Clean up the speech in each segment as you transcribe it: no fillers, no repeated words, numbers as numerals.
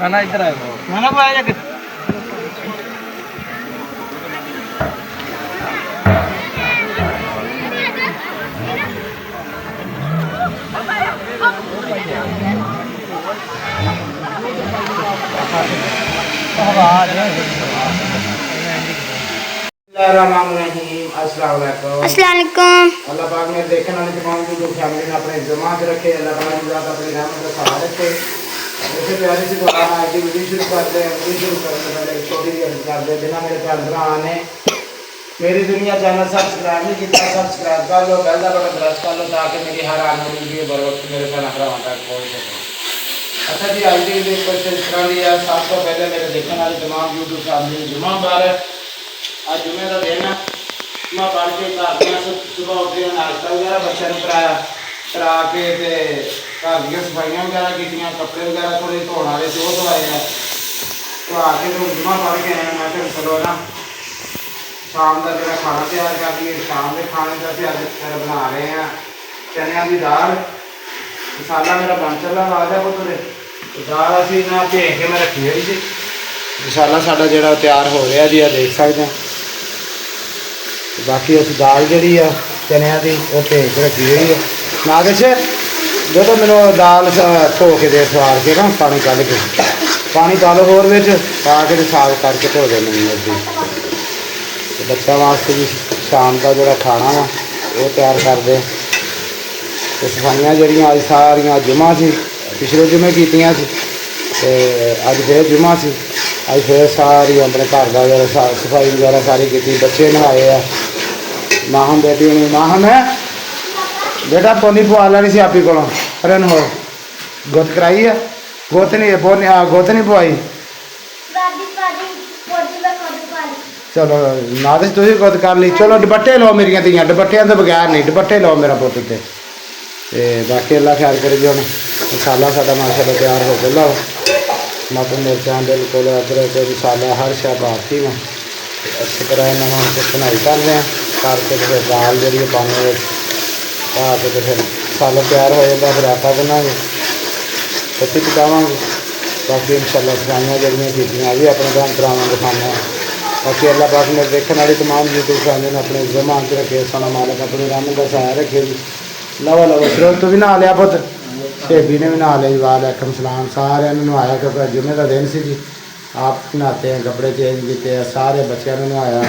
खाना इधर आए खाना को आया अस्सलाम वालेकुम। अल्लाह पाक ने देखने वाले तमाम जो फैमिली ने अपने जमात रखे, अल्लाह पाक की ज़ात अपनी रहमत का सहारा रखे। ऐसे प्यारी सी दुआ आज की वीडियो शुरू करते हैं। वीडियो शुरू करने से पहले एक छोटी सी अर्ज़ कर दे, जिन्हें मेरे भैन भरा ने मेरी दुनिया चैनल सब्सक्राइब नहीं किया, सब्सक्राइब कर लो, बेल का बटन प्रेस कर लो ताकि मेरी हर आने वाली वीडियो बर वक्त मेरे भैन भरावां तक पहुँच सके। अच्छा जी, आज की वीडियो कुछ इस तरह की है। सब तो पहले मेरे देखने वाले तमाम यूट्यूब फैमिली जुम्मा मुबारक। आज जुम्मे का दिन है, जुम्मा पढ़ के घर दियां सुबह उठे नाश्ता वगैरह बच्चों को कराया, करा के घर दियां सफाइयां वगैरह कीतियां, कपड़े वगैरह थोड़े धोने वाले थे वो धोए हैं। तो आके तो जुम्मा पढ़ के आए। मैं फिर चलो ना शाम का जो खाना तैयार कर लिए। शाम के खाने का फिर बना रहे हैं चनिया की दाल। मसाला मेरा बन चला आ गया पुत्तर। दाल असी ना भे के मैं रखी हुई थी। मसाला साडा जो तैयार हो रहा जी, देख सकते हैं। बाकी उस दाल जी चनिया की वो भेज के रखी हुई है। ना कुछ जो तो मैंने दाल धो के दे सवार के ना पानी कढ़ के पानी पा लो होर पा के साफ करके धो दे मैंने बच्चों वास्ते भी शाम का जो खाना वा वो तैयार कर दे। तो सफाइयाँ जड़ियाँ अज सारिया जुम्मा सी, पिछले जुम्मे कीतियां सी ते अज फिर जुम्मा सी। अज फिर सारी अपने घर का जो सफाई वगैरह सारी की। बच्चे नहाए आ, माहम बेटी नहीं माहम है बेटा पोनी पवा लेनी सी आपी को रन हो गुत कराई है। गुत नहीं पोनी गुत नहीं पवाई। चलो नादिश तुम गुत कर ली। चलो दुपट्टे लो मेरिया धियां, दुपट्टियां तो बगैर नहीं, दुपट्टे लो मेरा पुत ते बाकी अल्लाह ख्याल करे जी। हम मसाला साडा माशाअल्लाह तैयार हो गया। मटन मिर्चा बिल्कुल अदरक मसाला हर शय पाती मैं अच्छी तरह इन्होंने कुछ बनाई कर रहे हैं करके तो फिर दाल जी पाने पा के तो फिर मसाला तैयार हो जाता। फिर आटा बनाएंगे रोटी पकावे। बाकी इंशाअल्लाह सफाइयाँ जड़ियाँ कीतियाँ भी अपने भैन भरावां दिखाने। बाकी अल्लाह पाक मेरे देखने वाली तमाम यूट्यूब फैमिली ने अपने जमान च रखे। सोना मालिक अपनी रहमत का सहारा रखे जी। लवा लवा फिर तू भी नहा लिया पुत, शेबी ने भी नहा लिया जी। वालेकुम सलाम सारे नहाया क्योंकि जुम्मे का दिन से जी। आप नहाते हैं, कपड़े चेंज किए हैं, सारे बच्चों ने नहाया,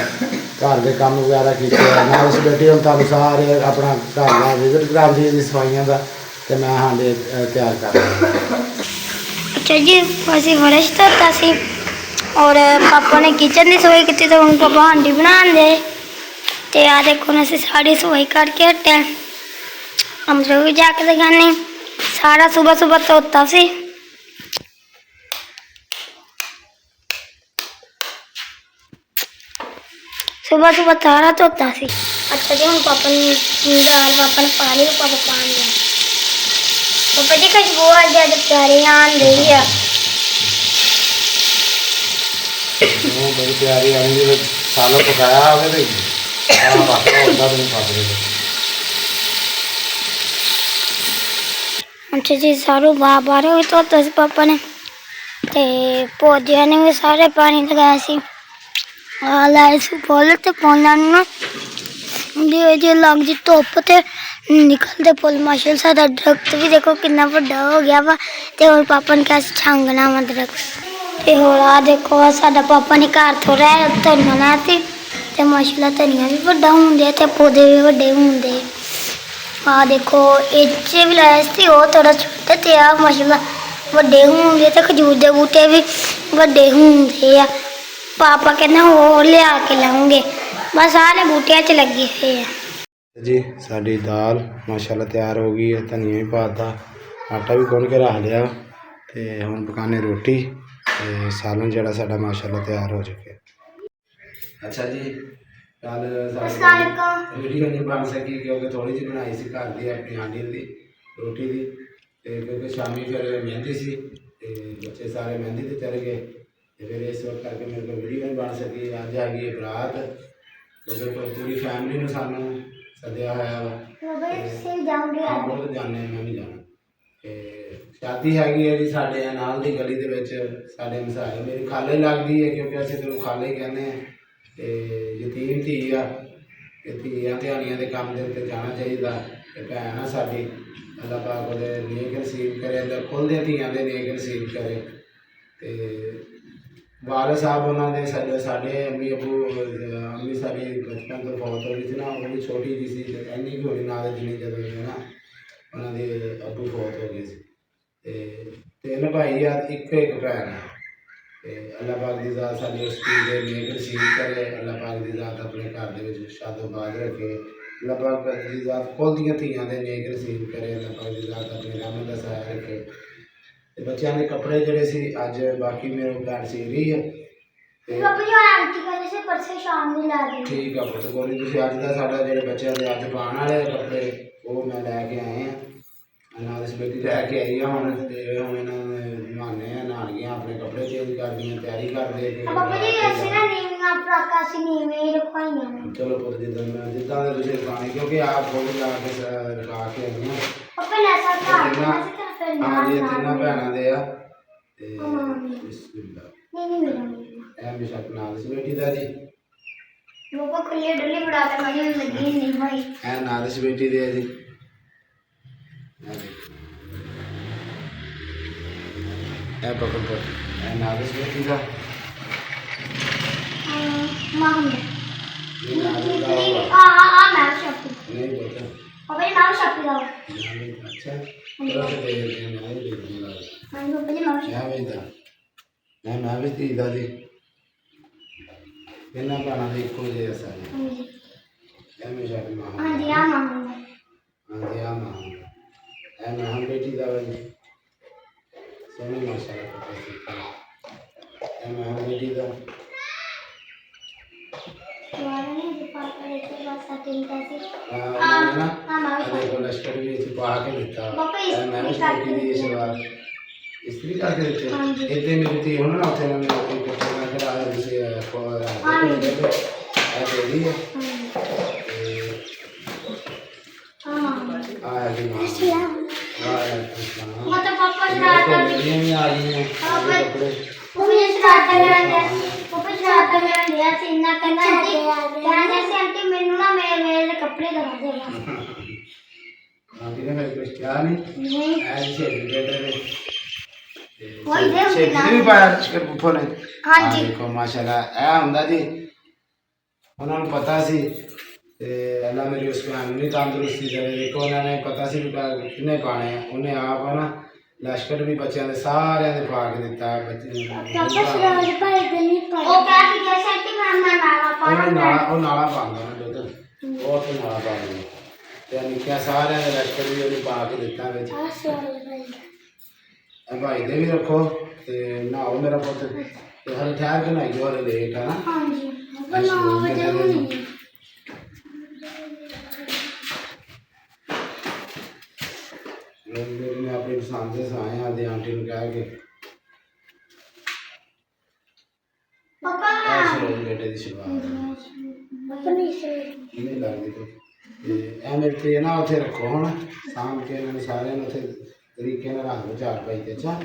घर के काम वगैरह किए। मैं उस बेटी हम तुम सारे अपना घर का विजिट करा दी सफाइयों का तो मैं हाँ तैयार कर। अच्छा जी, असी फर्श धोता सी और पापा ने किचन की सफाई की तो हम पापा हांडी बना दे तो आ देखो असी सारी सफाई करके हटे। हम जो भी जाके दिखाने सारा सुबह सुबह धोता सी। सुबह सुबह सारा धोता सी। अच्छा जी, हम पापा ने दाल पापा ने पा ली, पापा पा लिया। पापा जी खुशबू आज ज्यादा प्यारी आन रही है। बड़ी प्यारी आनी सालों पकाया आगे अच्छा जी, सारू बाहर भी धोता सी पापा ने ते पौधे ने भी सारे पानी लगाया सी। लाए सी फुल ते फुल्लां जो लग जी धुप ते निकलते फुल। माशाअल्लाह साडा दरख्त भी देखो कितना बड़ा हो गया वा ते हुण पापा ने कहा छांगना वा दरख्त ते होर आ देखो साडा पापा ने घर थोड़ा धनिया लाया सी ते माशाअल्लाह धनिया भी बड़ा होंदे ते पौधे भी बड़े होंदे। आ देखो इच्चे भी लाया सी वो थोड़ा छोटा ते आ माशाअल्लाह बड़े होंगे ते खजूर दे बूटे भी बड़े होंदे आ। पापा कहना वो लिया के लाऊंगे, बस सारे बूटिया च लगे हुए हैं जी। साड़ी दाल माशाल्लाह तैयार हो गई है, धनिया भी पाता, आटा भी गुन के रख लिया तो हम पकाने रोटी ते सालन जड़ा साडा माशाल्लाह तैयार हो चुके। अच्छा जी, कल वीडियो नहीं बन सकी क्योंकि थोड़ी जी बनाई सी घर की अपनी आंटी की रोटी की क्योंकि शामी फिर मेहंदी सी बच्चे सारे मेहंदी ते चले गए फिर इस वक्त करके मेरे को वीडियो नहीं बन सकी। अज आ गई बरात क्योंकि पूरी फैमिली ने सानू सद्या होया वा जाने मैं भी जाना ਸ਼ਾਦੀ ਹੈਗੀ ਹੈ ਜੀ ਸਾਡੇ ਨਾਲ ਦੀ ਗਲੀ ਦੇ ਵਿੱਚ ਸਾਡੇ ਮਸਾਲੇ ਮੇਰੀ ਖਾਲੇ ਲੱਗਦੀ ਹੈ ਕਿਉਂਕਿ ਅਸੀਂ ਤੈਨੂੰ ਖਾਲੇ ਹੀ ਕਹਿੰਦੇ ਹਾਂ ਤੇ ਯਤੀਮ ਧੀ ਆ ਤੇ ਧੀਆਂ ਧਿਆਣੀਆਂ ਦੇ ਕੰਮ ਦੇ ਉੱਤੇ ਜਾਣਾ ਚਾਹੀਦਾ ਤੇ ਭੈਣ ਆ ਸਾਡੀ ਅੱਲਾਹ ਪਾਕ ਉਹਦੇ ਨੇਕ ਨਸੀਬ ਕਰੇ ਅੰਦਰ ਖੁੱਲ੍ਹਦੇ ਧੀਆਂ ਦੇ ਨੇਕ ਨਸੀਬ ਕਰੇ ਤੇ ਵਾਲਦ ਸਾਹਿਬ ਉਹਨਾਂ ਦੇ ਸਾਡੇ ਅੰਮੀ ਅੱਬੂ ਅੰਮੀ ਸਾਡੀ ਬਚਪਨ ਤੋਂ ਫੌਤ ਹੋ ਗਈ ਸੀ ਨਾ ਉਹ ਵੀ ਛੋਟੀ ਜਿਹੀ ਸੀ ਇੰਨੀ ਵੀ ਹੋਣੀ ਨਾਲ ਜਿੰਨੀ ਜਦੋਂ ਨਾ ਉਹਨਾਂ ਦੇ ਅੱਬੂ ਫੌਤ ਹੋ ਗਏ ਸੀ ਤੇ ਤਿੰਨ ਭਾਈ ਆ ਇੱਕ ਭੈਣ ਆ ਤੇ ਅੱਲਾਹ ਪਾਕ ਦੀ ਜ਼ਾਤ ਸਾਡੀ ਉਸ ਚੀਜ਼ ਦੇ ਨੇਕ ਨਸੀਬ ਕਰੇ ਅੱਲਾਹ ਪਾਕ ਦੀ ਜ਼ਾਤ ਆਪਣੇ ਘਰ ਦੇ ਵਿੱਚ ਸ਼ਾਦੋਬਾਦ ਰੱਖੇ ਅੱਲਾਹ ਪਾਕ ਦੀ ਜ਼ਾਤ ਖੁੱਲ੍ਹਦੀਆਂ ਧੀਆਂ ਦੇ ਨੇਕ ਨਸੀਬ ਕਰੇ ਅੱਲਾਹ ਪਾਕ ਦੀ ਜ਼ਾਤ ਆਪਣੇ ਰਹਿਮਤ ਦਾ ਸਾਇਆ ਰੱਖੇ ਤੇ ਬੱਚਿਆਂ ਦੇ ਕੱਪੜੇ ਜਿਹੜੇ ਸੀ ਅੱਜ ਬਾਕੀ ਮੇਰੇ ਭੈਣ ਸੀ ਰਹੀ ਹੈ ਤੇ शाम में ला दी ਠੀਕ ਆ ਪੁੱਤ ਕੋਈ ਨਹੀਂ ਤੁਸੀਂ ਅੱਜ ਦਾ ਸਾਡਾ ਜਿਹੜੇ ਬੱਚਿਆਂ ਦੇ ਅੱਜ ਪਾਉਣ ਵਾਲੇ ਕੱਪੜੇ ਉਹ ਮੈਂ ਲੈ ਕੇ ਆਏ ਆ ਨਾਲ ਇਸ ਬੇਟੀ ਲੈ ਕੇ ਆਈ ਆ ਹੁਣ ਤੇ ਹੁਣ ਇਹਨਾਂ ਨੂੰ ਨਹਾਉਂਦੇ ਆ ਨਹਾਣ ਗਈਆਂ ਆਪਣੇ ਕੱਪੜੇ ਚੇਂਜ ਕਰਦੀਆਂ ਤਿਆਰੀ ਕਰਦੇ पापा जी ऐसे ना नीवियां फ्राका सी नीवी रखवाइयां ने ਚਲੋ ਪੁੱਤ ਜਿੱਦਾਂ ਦੇ ਤੁਸੀਂ ਪਾਣੀ ਕਿਉਂਕਿ ਆਪ ਖੁਦ ਲਾ ਕੇ ਰਖਾ ਕੇ ਆਈਆਂ पापा ऐसा था ਹਾਂ ਜੀ ਤਿੰਨਾਂ ਭੈਣਾਂ ਦੇ ਆ ਤੇ ਬਿਸਮਿਲ੍ਲਾ नहीं मेरा ਇਹ ਮਿਸ਼ਕ ਨਾਲ ਇਸ ਬੇਟੀ ਦਾ ਜੀ पापा खुले डली बड़ा के मजे लगी नहीं भाई ਇਹ ਨਾਲ ਇਸ ਬੇਟੀ ਦੇ ਆ ਜੀ ਇਹ ਪਕੜ ਪਕੜ ਇਹ ਨਾਲ ਇਸ ਬੇਟੀ ਦਾ मोहम्मद ਇਹ ਨਾਲ ਦਾ ਹੋਗਾ आ मैं शॉपिंग ਨਹੀਂ ਪਤਾ पापा जी मैं शॉपिंग आओ अच्छा चलो से दे देते हैं मैं दे दूंगा हां पापा जी मैं ਮੈਂ ਵੇਚਦਾ ਮੈਂ ਵੀ ਧੀ ਦਾ ਜੀ ਇਹਨਾਂ ਭੈਣਾਂ ਦੇ ਇੱਕੋ ਜਿਹੇ ਅਸਾਂ हां जी ਇਹ ਮੇਰਾ ਮਾਂ हां जी आ मोहम्मद ਹਾਂ ਜੀ ਆ ਮਾਂ ਇਹ ਮੈਂ ਬੇਟੀ ਦਾ ਵੀ ਸੋਹਣੀ ਮਾਸ਼ਾਅੱਲਾ ਕੱਪੜੇ ਸੀ ਇਹ ਮੈਂ ਬੇਟੀ ਦਾ वाले ने पापा ने तो बस सेटिंग कैसे ਨਾ हां ਦੇਖੋ ਲਸ਼ਕਰ ਵੀ ਅਸੀਂ ਪਾ ਕੇ ਦਿੱਤਾ ਪਾਪਾ ਇਹ ਮੈਂ ਬੇਟੀ ਦੀ ਇਸ ਵਾਰ ਇਸਤਰੀ ਕਰਕੇ ਦਿੱਤੇ ਇੱਥੇ ਮੇਰੀ ਧੀ ਹੁਣ ਨਾ ਉੱਥੇ ਨਾ ਮੇਰੀ ਕੱਪੜੇ ਨਾ ਕਰਾ ਤੁਸੀਂ ਫੋਰ ਇਹ ਦੇ ਦੀ ਹੈ हां ਆ ਜੀ ਮਾਂ मतलब पापा शरारत कर ये भी आ रही है कपड़े मुझे शरारत कर पापा शरारत कर दिया सीना करना कहने से आंटी मेनू ना मेरे कपड़े लगा देगा आंटी ने मेरे को क्या नहीं नहीं ऐसे दे दे वही दे से भी पाया कर बुफो ने हाँ जी। देखो माशाल्लाह ए ਹੁੰਦਾ ਜੀ ਉਹਨਾਂ ਨੂੰ ਪਤਾ ਸੀ ਤੇ ਅੱਲਾ ਮੇਰੀ ਉਸ ਭੈਣ ਨੂੰ ਤੰਦਰੁਸਤੀ ਦੇਵੇ ਦੇਖੋ ਉਹਨਾਂ ਨੇ ਪਤਾ ਸੀ ਵੀ ਕਿੰਨੇ ਪਾਣੇ ਆ ਉਹਨੇ ਆਪ ਨਾ ਲਸ਼ਕਰ ਵੀ ਬੱਚਿਆਂ ਦੇ ਸਾਰਿਆਂ ਦੇ ਪਾ ਕੇ ਦਿੱਤਾ ਬੱਚੇ पापा शरारत भाई गली पर वो क्या कि जैसे आंटी मैं नाला पाना ਉਹ ਨਾਲਾ ਪਾਉਂਦਾ ਨਾ ਦੁੱਧ ਉਹ ਤੇ ਨਾਲਾ ਪਾ ਦਿੰਦਾ ਤੇ ਨਿੱਕਿਆ ਸਾਰਿਆਂ ਦੇ ਲਸ਼ਕਰ ਵੀ ਉਹਨੂੰ ਪਾ ਕੇ ਦਿੱਤਾ ਵਿੱਚ ਇਹ ਭਾਈ ਦੇ ਵੀ ਰੱਖੋ ਤੇ ਨਹਾਓ ਮੇਰਾ ਪੁੱਤ ਤੇ ਹਲੇ ਠਹਿਰ ਕੇ ਨਹਾਈਓ ਹਲੇ ਲੇਟ ਹੈ ਨਾ हाँ जी पापा 9 बजे नहीं मेरे ने अपनी पसंद से आए आदि आंटी ने कहा कि पापा ऐसे रोज बेटे की शुरुआत अपनी से नहीं लगती तो ਇਹ ਮੇਰੇ ਤੇ ਨਾ ਉੱਥੇ ਰੱਖੋ ਹੁਣ ਸਾਂਭ ਕੇ ਇਹਨਾਂ ਨੂੰ ਸਾਰਿਆਂ ਨੂੰ ਉੱਥੇ ਤਰੀਕੇ ਨਾਲ ਰੱਖ ਲਓ ਚਾਰ ਪਾਈ ਤੇ ਅੱਛਾ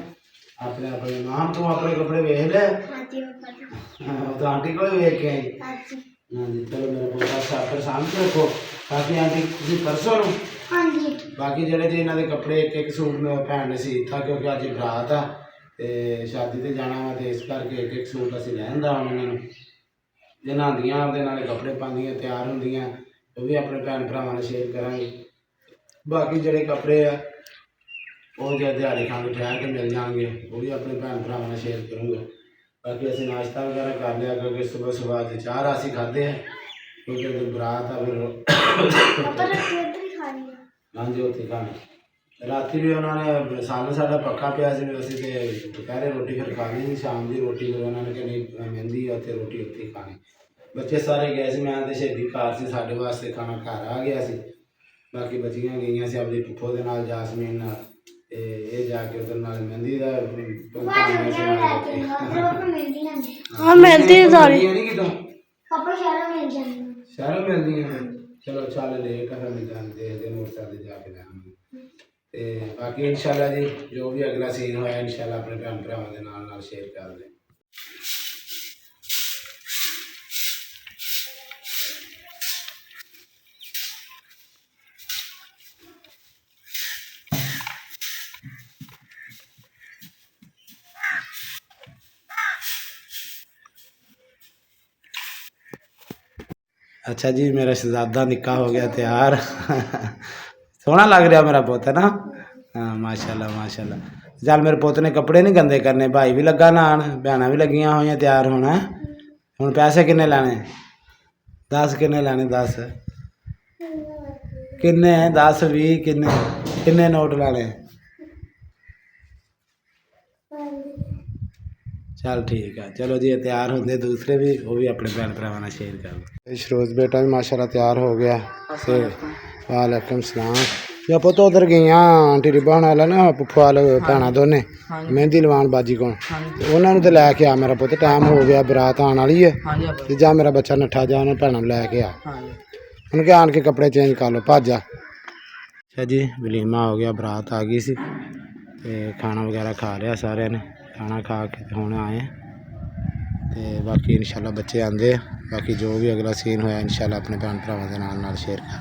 ਆਪਣੇ ਆਪਣੇ ਨਾਮ ਤੋਂ ਆਪਣੇ ਕੱਪੜੇ ਵੇਖ ਲੈ हाँ जी पापा ਹਾਂ ਤਾਂ ਆਂਟੀ ਕੋਲ ਵੇਖ ਕੇ ਆਈ हाँ जी ਹਾਂਜੀ ਚਲੋ ਮੇਰਾ ਪੁੱਤ ਸਾਫਰ ਸਾਂਭ ਕੇ ਰੱਖੋ ਤਾਂ ਕਿ ਆਂਟੀ ਤੁਸੀਂ ਪਰਸੋਂ ਨੂੰ हाँ जी ਬਾਕੀ ਜਿਹੜੇ ਜੀ ਇਹਨਾਂ ਦੇ ਕੱਪੜੇ ਇੱਕ ਇੱਕ ਸੂਟ ਮੈਂ ਭੈਣ ਨੇ ਸੀਤਾ ਕਿਉਂਕਿ ਅੱਜ ਬਰਾਤ ਆ ਤੇ ਸ਼ਾਦੀ ਤੇ ਜਾਣਾ ਵਾ ਤੇ ਇਸ ਕਰਕੇ ਇੱਕ ਇੱਕ ਸੂਟ ਅਸੀਂ ਲੈਂਦਾ ਹੁਣ ਇਹਨਾਂ ਨੂੰ ਜੇ ਨਹਾਉਂਦੀਆਂ ਉਹਦੇ ਨਾਲੇ ਕੱਪੜੇ ਪਾਉਂਦੀਆਂ ਤਿਆਰ ਹੁੰਦੀਆਂ ਉਹ ਵੀ ਆਪਣੇ ਭੈਣ ਭਰਾਵਾਂ ਨਾਲ ਸ਼ੇਅਰ ਕਰਾਂਗੇ ਬਾਕੀ ਜਿਹੜੇ ਕੱਪੜੇ ਆ ਉਹ ਜੇ ਦਿਹਾੜੀ ਖਾਂਗੇ ਠਹਿਰ ਕੇ ਮਿਲ ਜਾਣਗੇ ਉਹ ਵੀ ਆਪਣੇ ਭੈਣ ਭਰਾਵਾਂ ਨਾਲ ਸ਼ੇਅਰ ਕਰੂੰਗਾ ਬਾਕੀ ਅਸੀਂ ਨਾਸ਼ਤਾ ਵਗੈਰਾ ਕਰ ਲਿਆ ਕਿਉਂਕਿ ਸਵੇਰ ਦੇ ਚਾਹ ਅਸੀਂ ਖਾਧੇ ਆ ਕਿਉਂਕਿ ਬਰਾਤ ਆ ਫਿਰ पापा रोटी खानी है ਹਾਂਜੀ ਉੱਥੇ ਖਾਣੇ ਰਾਤੀ ਵੀ ਉਹਨਾਂ ਨੇ ਸਾਨੂੰ ਸਾਡਾ ਪੱਕਾ ਪਿਆ ਸੀ ਵੀ ਅਸੀਂ ਤੇ ਦੁਪਹਿਰੇ ਰੋਟੀ ਫਿਰ ਖਾਣੀ ਸੀ ਸ਼ਾਮ ਦੀ ਰੋਟੀ ਫਿਰ ਉਹਨਾਂ ਨੇ ਕਿ ਨਹੀਂ ਮਹਿੰਦੀ ਆ ਉੱਥੇ ਰੋਟੀ ਉੱਥੇ ਹੀ ਖਾਣੀ ਬੱਚੇ ਸਾਰੇ ਗਏ ਸੀ ਮੈਂ ਤੇ ਸ਼ਹੀਦੀ ਘਰ ਸੀ ਸਾਡੇ ਵਾਸਤੇ ਖਾਣਾ ਘਰ ਆ ਗਿਆ ਸੀ ਬਾਕੀ ਬੱਚੀਆਂ ਗਈਆਂ ਸੀ ਆਪਣੀ ਪੁੱਫੋ ਦੇ ਨਾਲ ਜਾਸਮੀਨ ਨਾਲ ਤੇ ਇਹ ਜਾ ਕੇ ਉਧਰ ਨਾਲ ਮਹਿੰਦੀ ਦਾ हाँ मिलती है सारी ਨਹੀਂ ਕਿਤੋਂ पापा शहर में मिल जाएंगे ਸ਼ਹਿਰੋਂ ਮਿਲਦੀਆਂ ਚਲੋ ਚੱਲ ਲੇਟ ਆ ਫਿਰ ਮੈਂ ਜਾਂਦੇ ਦੇ ਮੋਟਰਸਾਈਕਲ ਤੇ ਜਾ ਕੇ ਲੈਵਾਂਗੇ ਤੇ ਬਾਕੀ ਇਨਸ਼ਾਅੱਲਾ ਜੀ ਜੋ ਵੀ ਅਗਲਾ ਸੀਨ ਹੋਇਆ ਇਨਸ਼ਾਅੱਲਾ ਆਪਣੇ ਭੈਣ ਭਰਾਵਾਂ ਦੇ ਨਾਲ ਸ਼ੇਅਰ ਕਰਦੇ। अच्छा जी मेरा शहजादा निक्का हो गया तैयार सोहना लग रहा मेरा पुत है ना। हाँ माशाल्लाह माशाल्लाह। चल मेरे पुत ने कपड़े नहीं गंदे करने, भाई भी लगा नान, भैन भी लगियां हुई तैयार होना। हुण पैसे किन्ने लैने? 10 किन्ने लैने? 10 किन्ने? 10 20 किन्ने किन्ने नोट लैने? चल ठीक है। चलो जी तैयार होंगे दूसरे भी, वो भी अपने भैन भरावां नाल शेयर कर लो। शरोज बेटा भी माशाल्लाह तैयार हो गया। वालेकुम सलाम। या पुत उधर गई आंटी रिबन वाला ना फुफा वाले भैन दोने मेहंदी लवान बाजी को, उन्होंने तो लैके आ मेरा पुत, टाइम हो गया बरात आने वाली है। ते जा मेरा बच्चा नट्ठा जा उन्हें भैनों लैके आ, उनके आन के कपड़े चेंज कर लो भज जा। अच्छा जी वलीमा हो गया, बरात आ गई सी ते खाना वगैरह खा लिया सारे ने, खाना खा के हुण आए ते बाकी इंशाल्लाह बच्चे आंदे, बाकी जो भी अगला सीन होया इंशाल्लाह अपने भैन भरावां दे नाल शेयर कर।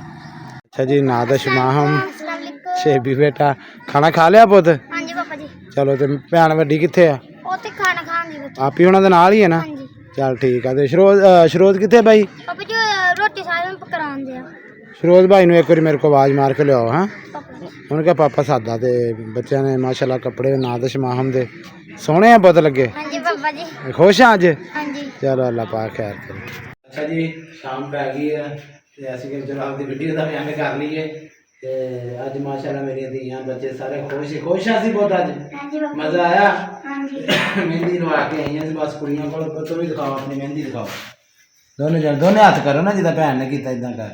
अच्छा जी नादश माहम शेबी बेटा खाना खा लिया पुत? हाँ जी पापा जी। चलो तो भैन वड्डी कित्थे आ? ਉੱਥੇ ਖਾਣਾ ਖਾਣ ਦੀ ਬੱਚੇ। आप ही उन्हां दे नाल ही है ना? ਹਾਂਜੀ चल ठीक है। तो शरोज कित्थे भाई? ਪਾਪਾ ਜੀ ਰੋਟੀ ਸਾਰਿਆਂ ਨੂੰ ਪਕਾਉਂਦੇ ਆ शरोज भाई नूं एक बारी मेरे को आवाज़ मार के लियाओ। हाँ ਪਾਪਾ ਜੀ। उन्होंने कहा पापा सादा, ते बच्चों ने माशाल्लाह कपड़े नादश माहम दे सोहने हैं बहुत लगे। हाँ जी पापा जी। खुश हैं अज? हाँ जी। चलो अल्लाह पाक खैर करे। अच्छा जी शाम पै गई है ते असीं कि चलो आपकी वीडियो का भी एंड कर लीए। ते अज माशाल्लाह मेरी धियां बच्चे सारे खुश असीं बहुत अज हाँ जी पापा। मज़ा आया। हाँ जी। मेहंदी लवा के आई हैं बस कुड़ियां को, तुम भी दिखाओ अपनी मेहंदी दिखाओ, दोनों जन दोनों हाथ करो ना जिदा भैन ने किया इदा कर,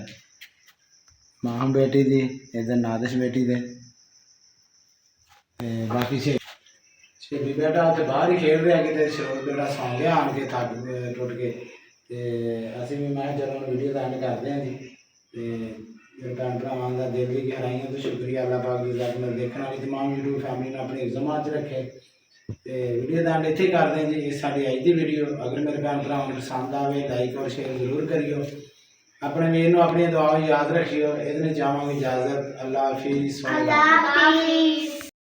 मां बेटी दी इधर नादश बेटी दे। ते बाकी शेबी बेटा उत्थे बाहर ही खेल रहा कि शरोज बेटा सौ गया आन के थक टुट के। ते असीं भी मैं चलो वीडियो का एंड करते हैं जी। ते मेरे भैन भरावां दा दिल दी गहराइयां तो शुक्रिया अल्लाह पाक दी ज़ात मेरे देखने वाली तमाम यूट्यूब फैमिली ने अपने इज़्ज़त च रखे। ते वीडियो का एंड इत्थे करते हैं जी। इस साडी अज दी वीडियो अगर मेरे भैन भरावां नूं पसंद आवे लाइक और शेयर जरूर करियो। अपने वीर नूं अपनी दुआओं याद रखियो। इहदे चाहांगे इजाज़त। अल्लाह हाफिज़।